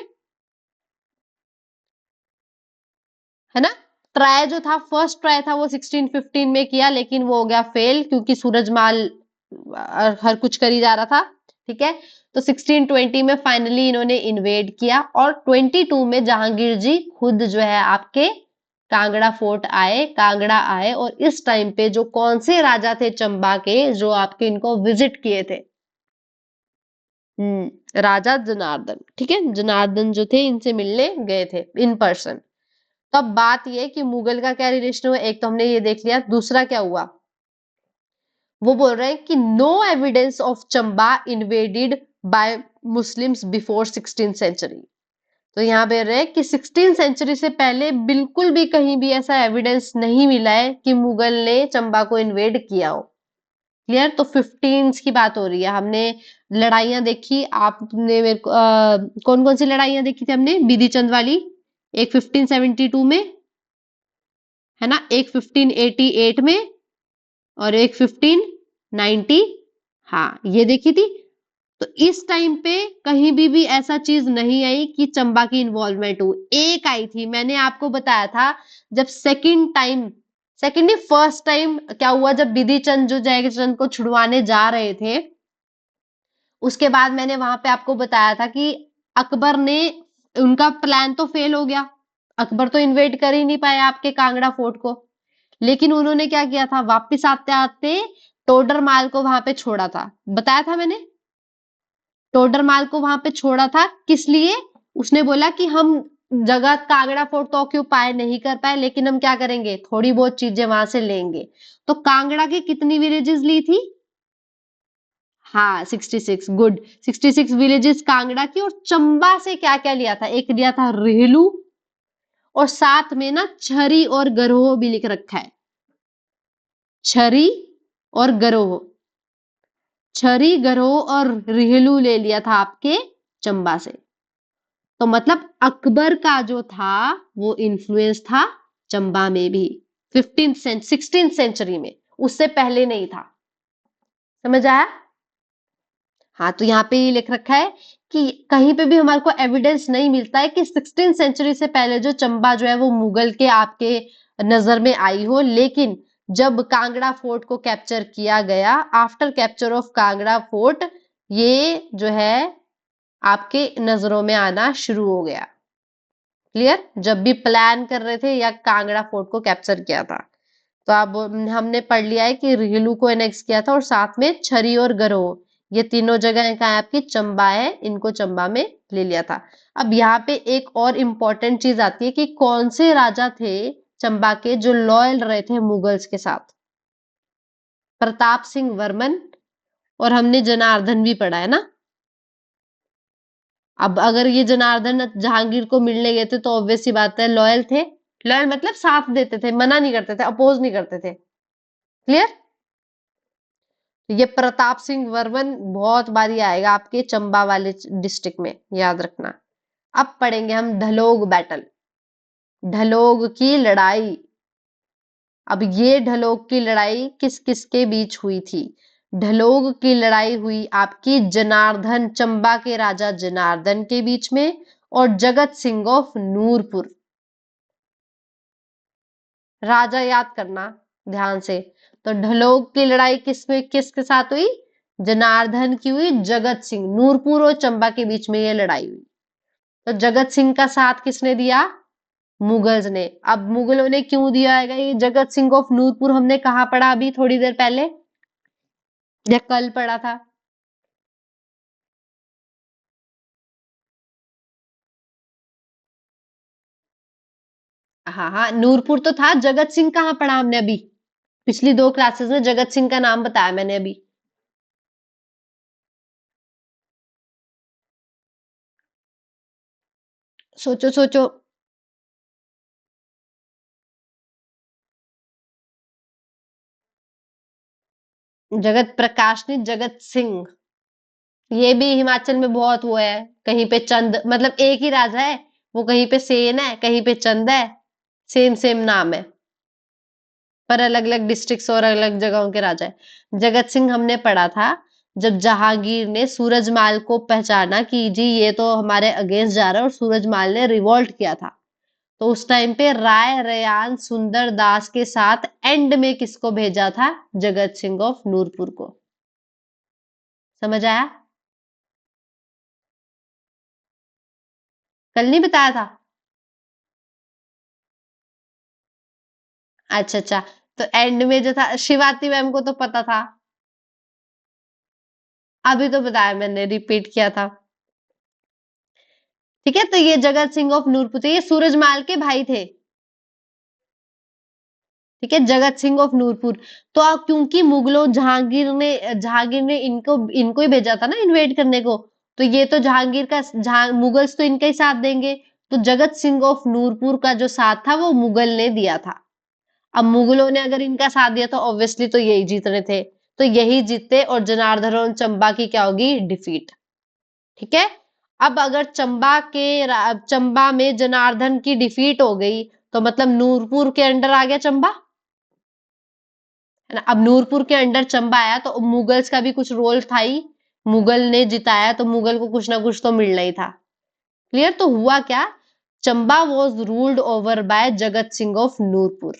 है ना। ट्राई जो था, फर्स्ट ट्राई था वो 1615 में किया, लेकिन वो हो गया फेल क्योंकि सूरजमाल हर कुछ कर ही जा रहा था। ठीक है, तो 1620 में फाइनली इन्होंने इन्वेड किया और 22 में जहांगीर जी खुद जो है आपके कांगड़ा फोर्ट आए, कांगड़ा आए। और इस टाइम पे जो कौन से राजा थे चंबा के जो आपके इनको विजिट किए थे, राजा जनार्दन। ठीक है, जनार्दन जो थे इनसे मिलने गए थे इन पर्सन। तो अब बात ये कि मुगल का क्या रिलेशन हुआ, एक तो हमने ये देख लिया। दूसरा क्या हुआ, वो बोल रहे हैं कि no evidence of Chamba invaded by Muslims before 16th century. तो यहाँ पे रहे कि 16th सेंचुरी से पहले बिल्कुल भी कहीं भी ऐसा एविडेंस नहीं मिला है कि मुगल ने चंबा को इन्वेड किया हो। क्लियर। तो 15 की बात हो रही है। हमने लड़ाइयां देखी, आपने मेरे को कौन कौन सी लड़ाइयां देखी थी हमने, बिधि चंद वाली, एक 1572 में, है ना, एक 1588 में और एक 1590, हाँ ये देखी थी। तो इस टाइम पे कहीं भी ऐसा चीज नहीं आई कि चंबा की इन्वॉल्वमेंट हो। एक आई थी, मैंने आपको बताया था, जब सेकंड नहीं फर्स्ट टाइम क्या हुआ, जब बिधि चंद जो जयचंद को छुड़वाने जा रहे थे, उसके बाद मैंने वहां पे आपको बताया था कि अकबर ने, उनका प्लान तो फेल हो गया, अकबर तो इन्वेड कर ही नहीं पाया आपके कांगड़ा फोर्ट को। लेकिन उन्होंने क्या किया था, वापिस आते आते टोडर माल को वहां पे छोड़ा था, बताया था मैंने। टोडर माल को वहां पे छोड़ा था किस लिए, उसने बोला कि हम जगह कांगड़ा फोर्ट तो ऑक्यूपाई नहीं कर पाए, लेकिन हम क्या करेंगे, थोड़ी बहुत चीजें वहां से लेंगे। तो कांगड़ा की कितनी विलेजेस ली थी, हाँ 66, गुड। 66 विलेजेस कांगड़ा की। और चंबा से क्या क्या लिया था, एक लिया था रेहलू, और साथ में ना छरी और गरोह भी लिख रखा है, छरी और गरोह, छरी गरोह और रेहलू ले लिया था आपके चंबा से। तो मतलब अकबर का जो था वो इन्फ्लुएंस था चंबा में भी 16th सेंचुरी में, उससे पहले नहीं था। समझ आया। हाँ, तो यहाँ पे ये लिख रखा है कि कहीं पे भी हमारे को एविडेंस नहीं मिलता है कि 16th सेंचुरी से पहले जो चंबा जो है वो मुगल के आपके नजर में आई हो। लेकिन जब कांगड़ा फोर्ट को कैप्चर किया गया, after capture of Kangra fort, ये जो है आपके नजरों में आना शुरू हो गया। क्लियर। जब भी प्लान कर रहे थे या कांगड़ा फोर्ट को कैप्चर किया था। तो अब हमने पढ़ लिया है कि रिहलू को एनेक्स किया था और साथ में छरी और गरोह, ये तीनों जगह कहाँ है आपकी, चंबा है, इनको चंबा में ले लिया था। अब यहाँ पे एक और इम्पोर्टेंट चीज आती है कि कौन से राजा थे चंबा के जो लॉयल रहे थे मुगल्स के साथ। प्रताप सिंह वर्मन, और हमने जनार्दन भी पढ़ा है ना। अब अगर ये जनार्दन जहांगीर को मिलने गए थे तो ऑब्वियस सी बात है लॉयल थे। लॉयल मतलब साथ देते थे, मना नहीं करते थे, अपोज नहीं करते थे। क्लियर। ये प्रताप सिंह वर्मन बहुत बारी आएगा आपके चंबा वाले डिस्ट्रिक्ट में, याद रखना। अब पढ़ेंगे हम ढलोग बैटल, ढलोग की लड़ाई। अब ये ढलोग की लड़ाई किस किस के बीच हुई थी, ढलोग की लड़ाई हुई आपकी जनार्दन, चंबा के राजा जनार्दन के बीच में और जगत सिंह ऑफ नूरपुर। राजा याद करना ध्यान से। तो ढलोग की लड़ाई किसके साथ हुई, जनार्दन की हुई जगत सिंह, नूरपुर और चंबा के बीच में ये लड़ाई हुई। तो जगत सिंह का साथ किसने दिया? मुगल्स ने। अब मुगलों ने क्यों दिया है ये जगत सिंह ऑफ नूरपुर, हमने कहाँ पढ़ा अभी थोड़ी देर पहले या कल पढ़ा था? हाँ हाँ, नूरपुर तो था, जगत सिंह कहाँ पढ़ा हमने अभी? पिछली 2 क्लासेस में जगत सिंह का नाम बताया मैंने अभी। सोचो सोचो। जगत प्रकाश नहीं, जगत सिंह। ये भी हिमाचल में बहुत वो है। कहीं पे चंद, मतलब एक ही राजा है, वो कहीं पे सेन है, कहीं पे चंद है। सेम सेम नाम है, पर अलग अलग डिस्ट्रिक्ट्स और अलग अलग जगहों के राजा है। जगत सिंह हमने पढ़ा था जब जहांगीर ने सूरजमाल को पहचाना कि जी ये तो हमारे अगेंस्ट जा रहा है, और सूरजमाल ने रिवॉल्ट किया था। तो उस टाइम पे राय रयान सुंदर दास के साथ एंड में किसको भेजा था? जगत सिंह ऑफ नूरपुर को। समझ आया? कल नहीं बताया था? अच्छा अच्छा। तो एंड में जो था, शिवाती मैम को तो पता था। अभी तो बताया मैंने, रिपीट किया था। ठीक है, तो ये जगत सिंह ऑफ नूरपुर थे, ये सूरजमाल के भाई थे। ठीक है, जगत सिंह ऑफ नूरपुर। तो अब क्योंकि मुगलों, जहांगीर ने इनको इनको ही भेजा था ना इन्वेड करने को, तो ये तो जहांगीर का, मुगल्स तो इनका ही साथ देंगे। तो जगत सिंह ऑफ नूरपुर का जो साथ था वो मुगल ने दिया था। अब मुगलों ने अगर इनका साथ दिया तो ऑब्वियसली तो यही जीत रहे थे। तो यही जीते और जनार्दन और चंबा की क्या होगी? डिफीट। ठीक है। अब अगर चंबा में जनार्दन की डिफीट हो गई, तो मतलब नूरपुर के अंडर आ गया चंबा, है ना? अब नूरपुर के अंडर चंबा आया तो मुगल्स का भी कुछ रोल था ही। मुगल ने जिताया तो मुगल को कुछ ना कुछ तो मिलना ही था। क्लियर? तो हुआ क्या? Chamba was ruled over by Jagat Singh of Nurpur.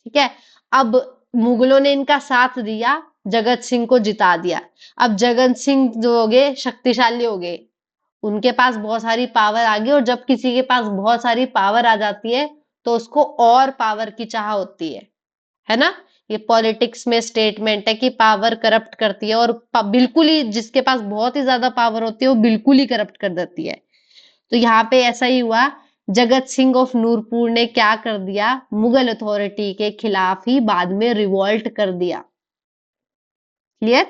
ठीक है। अब मुगलों ने इनका साथ दिया, जगत सिंह को जिता दिया। अब जगत सिंह जो हो गए शक्तिशाली हो गए, उनके पास बहुत सारी पावर आ गई, और जब किसी के पास बहुत सारी पावर आ जाती है तो उसको और पावर की चाह होती है ना? ये पॉलिटिक्स में स्टेटमेंट है कि पावर करप्ट करती है, और बिल्कुल ही जिसके पास बहुत ही ज्यादा पावर होती है वो बिल्कुल ही करप्ट कर देती है। तो यहाँ पे ऐसा ही हुआ। जगत सिंह ऑफ नूरपुर ने क्या कर दिया? मुगल अथॉरिटी के खिलाफ ही बाद में रिवॉल्ट कर दिया। क्लियर?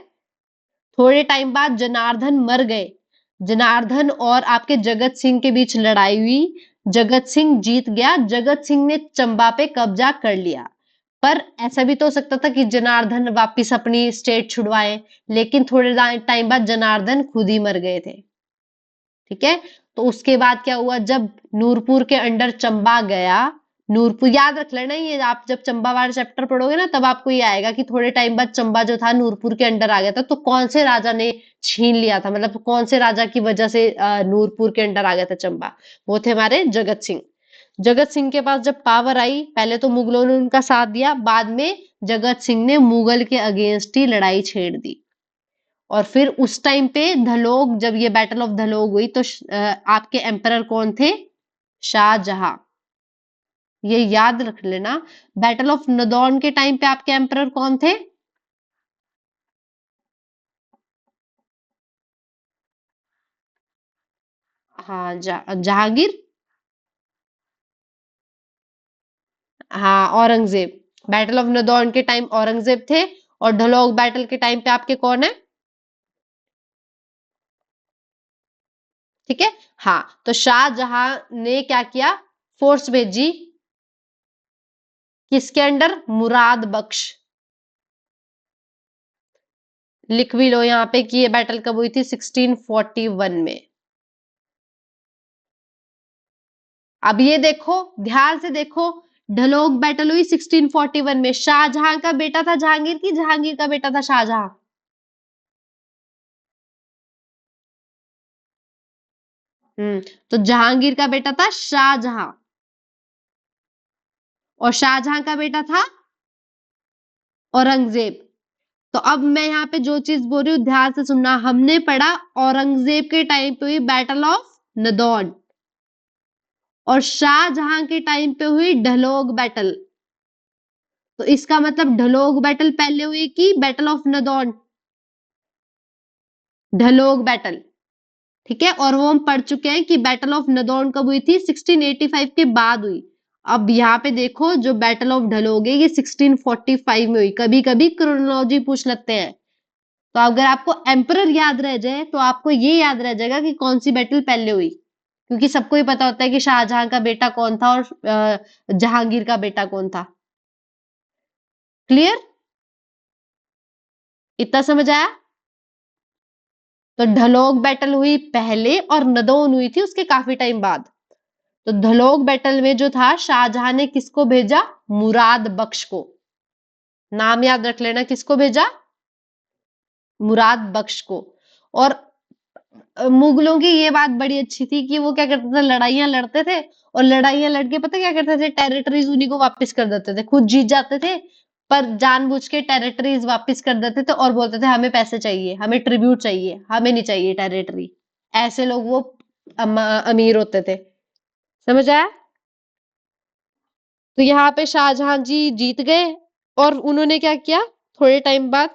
थोड़े टाइम बाद जनार्दन मर गए। जनार्दन और आपके जगत सिंह के बीच लड़ाई हुई। जगत सिंह जीत गया, जगत सिंह ने चंबा पे कब्जा कर लिया। पर ऐसा भी तो हो सकता था कि जनार्दन वापिस अपनी स्टेट छुड़वाए, लेकिन थोड़े टाइम बाद जनार्दन खुद ही मर गए थे। ठीक है। तो उसके बाद क्या हुआ? जब नूरपुर के अंडर चंबा गया, नूरपुर याद रख लेना, ये आप जब चंबा वाला चैप्टर पढ़ोगे ना तब आपको ये आएगा कि थोड़े टाइम बाद चंबा जो था नूरपुर के अंडर आ गया था। तो कौन से राजा ने छीन लिया था, मतलब कौन से राजा की वजह से नूरपुर के अंडर आ गया था चंबा? वो थे हमारे जगत सिंह। जगत सिंह के पास जब पावर आई, पहले तो मुगलों ने उनका साथ दिया, बाद में जगत सिंह ने मुगल के अगेंस्ट ही लड़ाई छेड़ दी। और फिर उस टाइम पे धलोक, जब ये बैटल ऑफ धलोक हुई तो आपके एम्परर कौन थे? शाहजहां। ये याद रख लेना। बैटल ऑफ नदौन के टाइम पे आपके एम्परर कौन थे? हाँ, जहांगीर। हाँ, औरंगजेब। बैटल ऑफ नदौन के टाइम औरंगजेब थे, और ढलोक बैटल के टाइम पे आपके कौन है? ठीक है। हाँ, तो शाहजहां ने क्या किया? फोर्स भेजी किसके अंडर? मुराद बख्श। लिख भी लो यहाँ पे कि ये बैटल कब हुई थी? 1641 में। अब ये देखो, ध्यान से देखो, ढलोक बैटल हुई 1641 में। शाहजहां का बेटा था जहांगीर की जहांगीर का बेटा था शाहजहां? हम्म। तो जहांगीर का बेटा था शाहजहां, और शाहजहां का बेटा था औरंगजेब। तो अब मैं यहाँ पे जो चीज बोल रही हूँ ध्यान से सुनना। हमने पढ़ा औरंगजेब के टाइम पे हुई बैटल ऑफ नदौन, और शाहजहां के टाइम पे हुई ढलोग बैटल। तो इसका मतलब ढलोग बैटल पहले हुई कि बैटल ऑफ नदौन? ढलोग बैटल, ठीक है। और वो हम पढ़ चुके हैं कि बैटल ऑफ नदौन कब हुई थी? 1685 के बाद हुई। अब यहाँ पे देखो जो बैटल ऑफ ढलोग है ये 1645 में हुई। कभी कभी क्रोनोलॉजी पूछ लेते हैं, तो अगर आपको एम्परर याद रह जाए तो आपको ये याद रह जाएगा कि कौन सी बैटल पहले हुई, क्योंकि सबको ही पता होता है कि शाहजहां का बेटा कौन था और जहांगीर का बेटा कौन था। क्लियर? इतना समझ आया? तो ढलोग बैटल हुई पहले और नदौन हुई थी उसके काफी टाइम बाद। तो ढलोग बैटल में जो था शाहजहां ने किसको भेजा? मुराद बख्श को। नाम याद रख लेना, किसको भेजा? मुराद बख्श को। और मुगलों की ये बात बड़ी अच्छी थी कि वो क्या करते थे, लड़ाइयां लड़ते थे, और लड़ाइयां लड़के पता क्या करते थे, टेरिटरीज उन्हीं को वापस कर देते थे। खुद जीत जाते थे पर जानबूझ के टेरिटरीज वापस कर देते थे और बोलते थे हमें पैसे चाहिए, हमें ट्रिब्यूट चाहिए, हमें नहीं चाहिए टेरिटरी। ऐसे लोग वो अमीर होते थे। समझ आया? तो यहाँ पे शाहजहां जी जीत गए, और उन्होंने क्या किया, थोड़े टाइम बाद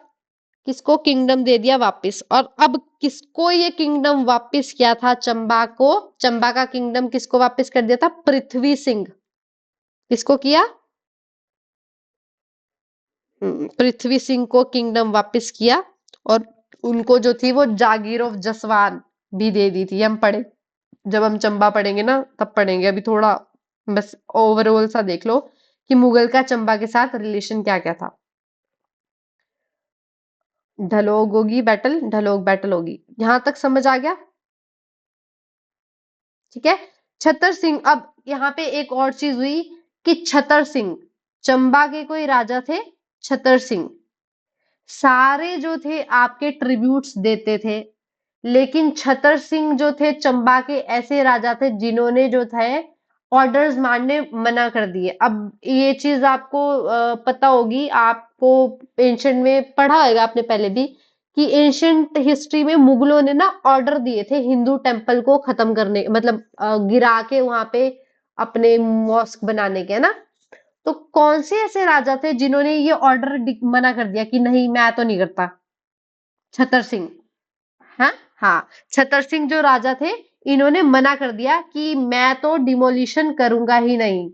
किसको किंगडम दे दिया वापस। और अब किसको ये किंगडम वापस किया था? चंबा को। चंबा का किंगडम किसको वापस कर दिया था? पृथ्वी सिंह। किसको किया? पृथ्वी सिंह को किंगडम वापस किया। और उनको जो थी वो जागीर ऑफ जसवान भी दे दी थी। हम पढ़े, जब हम चंबा पढ़ेंगे ना तब पढ़ेंगे, अभी थोड़ा बस ओवरऑल सा देख लो कि मुगल का चंबा के साथ रिलेशन क्या क्या था। ढलोग होगी बैटल, ढलोग बैटल होगी। यहां तक समझ आ गया? ठीक है। छतर सिंह, अब यहाँ पे एक और चीज हुई कि छतर सिंह, चंबा के कोई राजा थे छतर सिंह, सारे जो थे आपके ट्रिब्यूट्स देते थे, लेकिन छतर सिंह जो थे चंबा के ऐसे राजा थे जिन्होंने जो थे ऑर्डर्स मानने मना कर दिए। अब ये चीज आपको पता होगी, आपको एंशंट में पढ़ा होगा आपने पहले भी, कि एंशंट हिस्ट्री में मुगलों ने ना ऑर्डर दिए थे हिंदू टेम्पल को खत्म करने, मतलब गिरा के वहां पे अपने मॉस्क बनाने के, है ना। तो कौन से ऐसे राजा थे जिन्होंने ये ऑर्डर मना कर दिया कि नहीं मैं तो नहीं करता? छतर सिंह। हाँ, हाँ, छतर सिंह जो राजा थे, इन्होंने मना कर दिया कि मैं तो डिमोलिशन करूंगा ही नहीं,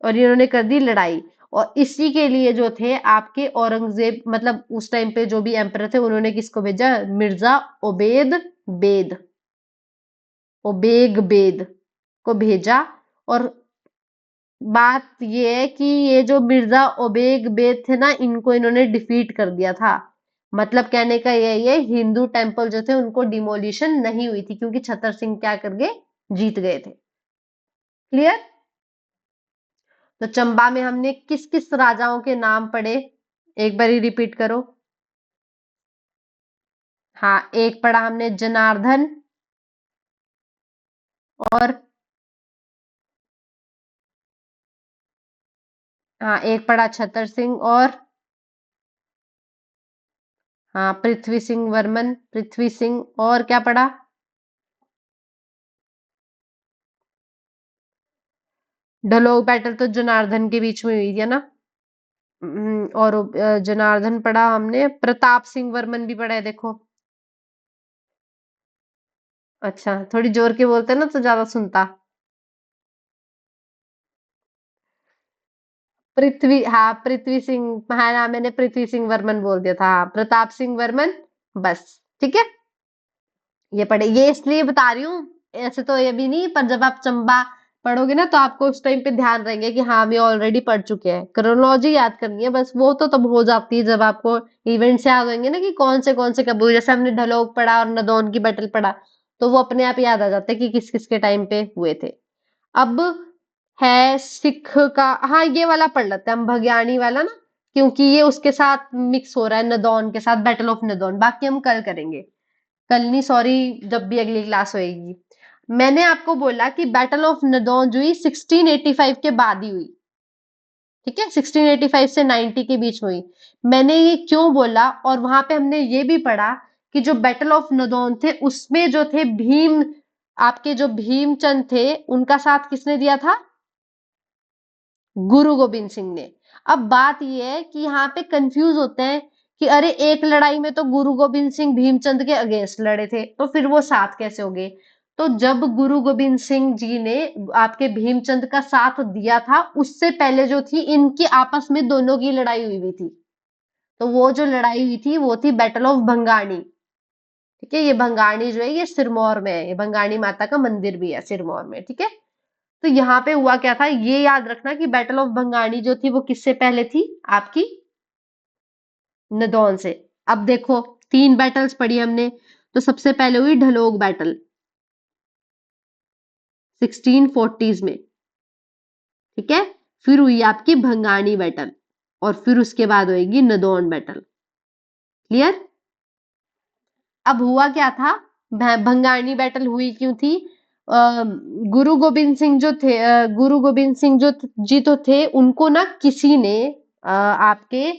और इन्होंने कर दी लड़ाई। और इसी के लिए जो थे आपके औरंगजेब, मतलब उस टाइम पे जो भी एम्परर थे, उन्होंने किसको भेजा? मिर्जा उबैद बेद, उबेग बेद को भेजा। और बात ये है कि ये जो मिर्जा उबेग बेद थे ना, इनको इन्होंने डिफीट कर दिया था। मतलब कहने का ये हिंदू टेम्पल जो थे उनको डिमोलिशन नहीं हुई थी, क्योंकि छतर सिंह क्या कर गए? जीत गए थे। क्लियर? तो चंबा में हमने किस किस राजाओं के नाम पढ़े? एक बार ही रिपीट करो। हाँ, एक पढ़ा हमने जनार्दन, और हाँ एक पढ़ा छतर सिंह, और हाँ पृथ्वी सिंह वर्मन, पृथ्वी सिंह, और क्या पढ़ा? ढलोग बैटल तो जनार्दन के बीच में हुई थी, है ना। और जनार्दन पढ़ा हमने, प्रताप सिंह वर्मन भी पढ़ा है देखो। अच्छा, थोड़ी जोर के बोलते ना तो ज्यादा सुनता। पृथ्वी, हाँ पृथ्वी सिंह, हाँ ना मैंने पृथ्वी सिंह वर्मन बोल दिया था। हाँ, प्रताप सिंह वर्मन, बस ठीक है। ये पढ़े, ये इसलिए बता रही हूँ, ऐसे तो ये भी नहीं, पर जब आप चंबा पढ़ोगे ना तो आपको उस टाइम पे ध्यान रहेंगे कि हाँ हम ये ऑलरेडी पढ़ चुके हैं। क्रोनोलॉजी याद करनी है बस, वो तो तब हो जाती है जब आपको इवेंट्स याद होंगे ना कि कौन से कब हुए। जैसे हमने ढलोग पढ़ा और नदौन की बैटल पढ़ा, तो वो अपने आप याद आ जाता है कि किस किस के टाइम पे हुए थे। अब है सिख का, हाँ ये वाला पढ़ लेते हैं हम, भगयानी वाला ना, क्योंकि ये उसके साथ मिक्स हो रहा है, नदौन के साथ, बैटल ऑफ नदौन। बाकी हम कल करेंगे, कल नहीं सॉरी, जब भी अगली क्लास होएगी। मैंने आपको बोला कि बैटल ऑफ नदौन जो हुई 1685 के बाद ही हुई, ठीक है, 1685 से 90 के बीच हुई। मैंने ये क्यों बोला, और वहां पे हमने ये भी पढ़ा कि जो बैटल ऑफ नदौन थे उसमें जो थे भीम, आपके जो भीमचंद थे उनका साथ किसने दिया था? गुरु गोविंद सिंह ने। अब बात यह है कि यहाँ पे कंफ्यूज होते हैं कि अरे एक लड़ाई में तो गुरु गोविंद सिंह भीमचंद के अगेंस्ट लड़े थे, तो फिर वो साथ कैसे हो गए? तो जब गुरु गोविंद सिंह जी ने आपके भीमचंद का साथ दिया था, उससे पहले जो थी इनकी आपस में दोनों की लड़ाई हुई थी। तो वो जो लड़ाई हुई थी वो थी बैटल ऑफ भंगाणी। ठीक है, ये भंगाणी जो है ये सिरमौर में है, ये भंगाणी माता का मंदिर भी है सिरमौर में। ठीक है, तो यहाँ पे हुआ क्या था ये याद रखना कि बैटल ऑफ भंगाणी जो थी वो किससे पहले थी? आपकी नदौन से। अब देखो, 3 बैटल्स पढ़ी हमने। तो सबसे पहले हुई ढलोग बैटल 1640s में। ठीक है, फिर हुई आपकी भंगाणी बैटल, और फिर उसके बाद होगी नदौन बैटल। क्लियर? अब हुआ क्या था, भंगाणी बैटल हुई क्यों थी? गुरु गोविंद सिंह जो थे, गुरु गोविंद सिंह जो जी तो थे, उनको ना किसी ने आपके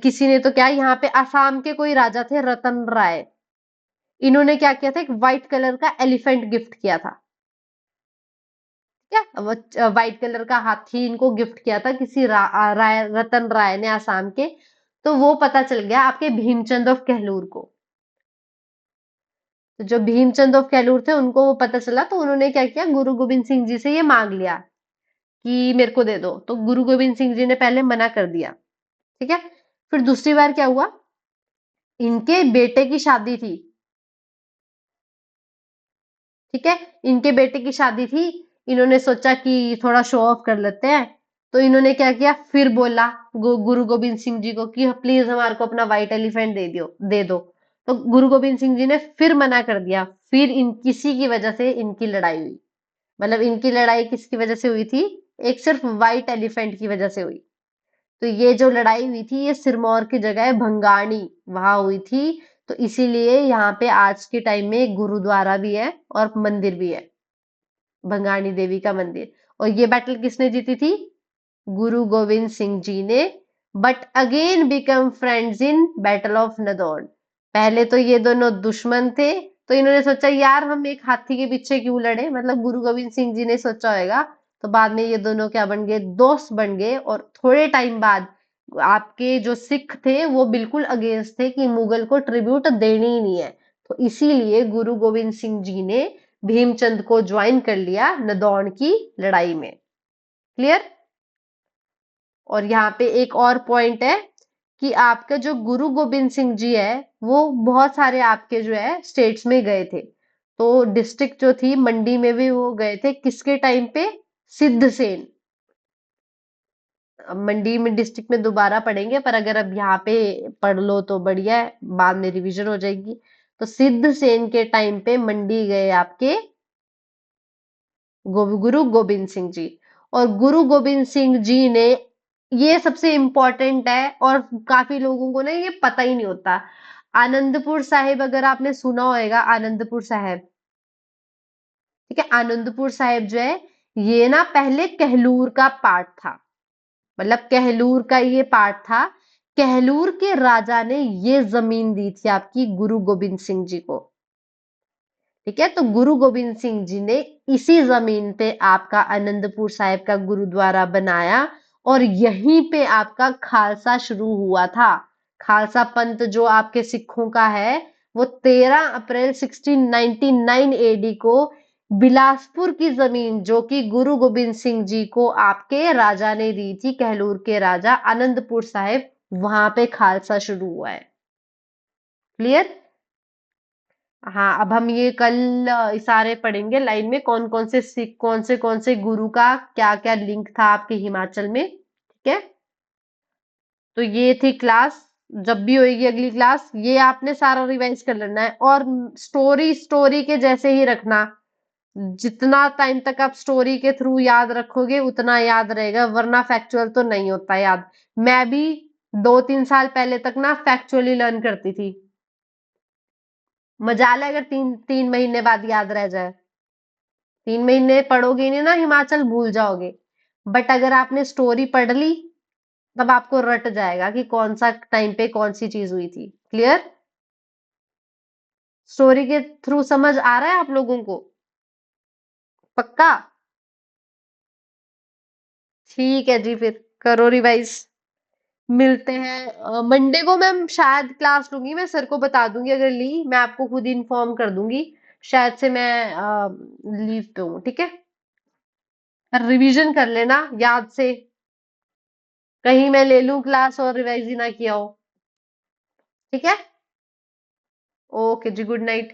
किसी ने तो क्या, यहाँ पे आसाम के कोई राजा थे रतन राय, इन्होंने क्या किया था, एक व्हाइट कलर का एलिफेंट गिफ्ट किया था। क्या व्हाइट कलर का हाथी इनको गिफ्ट किया था किसी रतन राय ने आसाम के। तो वो पता चल गया आपके भीमचंद ऑफ कहलूर को। तो जो भीमचंद ऑफ कहलूर थे उनको वो पता चला, तो उन्होंने क्या किया, गुरु गोविंद सिंह जी से ये मांग लिया कि मेरे को दे दो। तो गुरु गोविंद सिंह जी ने पहले मना कर दिया। ठीक है, फिर दूसरी बार क्या हुआ, इनके बेटे की शादी थी। ठीक है, इनके बेटे की शादी थी, इन्होंने सोचा कि थोड़ा शो ऑफ कर लेते हैं। तो इन्होंने क्या किया, फिर बोला गुरु गोविंद सिंह जी को कि प्लीज हमारे को अपना व्हाइट एलिफेंट दे दो। तो गुरु गोविंद सिंह जी ने फिर मना कर दिया। फिर इन किसी की वजह से इनकी लड़ाई हुई। मतलब इनकी लड़ाई किसकी वजह से हुई थी? एक सिर्फ व्हाइट एलिफेंट की वजह से हुई। तो ये जो लड़ाई हुई थी ये सिरमौर की जगह भंगाणी वहां हुई थी। तो इसीलिए यहाँ पे आज के टाइम में गुरुद्वारा भी है और मंदिर भी है, भंगाणी देवी का मंदिर। और ये बैटल किसने जीती थी? गुरु गोविंद सिंह जी ने। But again become friends in battle of Nadaun. पहले तो ये दोनों दुश्मन थे, तो इन्होंने सोचा यार हम एक हाथी के पीछे क्यों लड़े, मतलब गुरु गोविंद सिंह जी ने सोचा होगा। तो बाद में ये दोनों क्या बन गए, दोस्त बन गए। और थोड़े टाइम बाद आपके जो सिख थे वो बिल्कुल अगेंस्ट थे कि मुगल को ट्रिब्यूट देनी ही नहीं है। तो इसीलिए गुरु गोविंद सिंह जी ने भीमचंद को ज्वाइन कर लिया नदौन की लड़ाई में। क्लियर? और यहाँ पे एक और पॉइंट है कि आपका जो गुरु गोविंद सिंह जी है वो बहुत सारे आपके जो है स्टेट्स में गए थे। तो डिस्ट्रिक्ट जो थी मंडी में भी वो गए थे, किसके टाइम पे? सिद्धसेन। अब मंडी में डिस्ट्रिक्ट में दोबारा पढ़ेंगे, पर अगर अब यहाँ पे पढ़ लो तो बढ़िया है, बाद में रिवीजन हो जाएगी। तो सिद्धसेन के टाइम पे मंडी गए आपके गुरु गोविंद सिंह जी। और गुरु गोविंद सिंह जी ने, ये सबसे इंपॉर्टेंट है और काफी लोगों को ना ये पता ही नहीं होता, आनंदपुर साहिब अगर आपने सुना होगा, आनंदपुर साहिब। ठीक है, आनंदपुर साहिब जो है ये ना पहले कहलूर का पार्ट था। मतलब कहलूर का ये पार्ट था। कहलूर के राजा ने ये जमीन दी थी आपकी गुरु गोविंद सिंह जी को। ठीक है, तो गुरु गोविंद सिंह जी ने इसी जमीन पे आपका आनंदपुर साहिब का गुरुद्वारा बनाया। और यहीं पे आपका खालसा शुरू हुआ था। खालसा पंथ जो आपके सिखों का है वो 13 अप्रैल 1699 एडी को बिलासपुर की जमीन जो कि गुरु गोविंद सिंह जी को आपके राजा ने दी थी, कहलूर के राजा, आनंदपुर साहिब, वहां पे खालसा शुरू हुआ है। क्लियर? हाँ, अब हम ये कल इशारे पढ़ेंगे लाइन में, कौन कौन से सिख, कौन से गुरु का क्या क्या लिंक था आपके हिमाचल में। ठीक है, तो ये थी क्लास। जब भी होगी अगली क्लास ये आपने सारा रिवाइज कर लेना है, और स्टोरी स्टोरी के जैसे ही रखना। जितना टाइम तक आप स्टोरी के थ्रू याद रखोगे उतना याद रहेगा, वरना फैक्चुअल तो नहीं होता याद। मैं भी 2-3 साल पहले तक ना फैक्चुअली लर्न करती थी। मजाल है अगर 3 3 महीने बाद याद रह जाए। 3 महीने पढ़ोगे नहीं ना हिमाचल भूल जाओगे। बट अगर आपने स्टोरी पढ़ ली तब आपको रट जाएगा कि कौन सा टाइम पे कौन सी चीज हुई थी। क्लियर? स्टोरी के थ्रू समझ आ रहा है आप लोगों को? पक्का? ठीक है जी, फिर करो रिवाइज। मिलते हैं मंडे को। मैम शायद क्लास लूंगी, मैं सर को बता दूंगी, अगर ली मैं आपको खुद इन्फॉर्म कर दूंगी। शायद से मैं लीव पे हूँ, ठीक है? रिवीजन कर लेना याद से, कहीं मैं ले लूं क्लास और रिवाइज ही ना किया हो। ठीक है? ओके जी, गुड नाइट।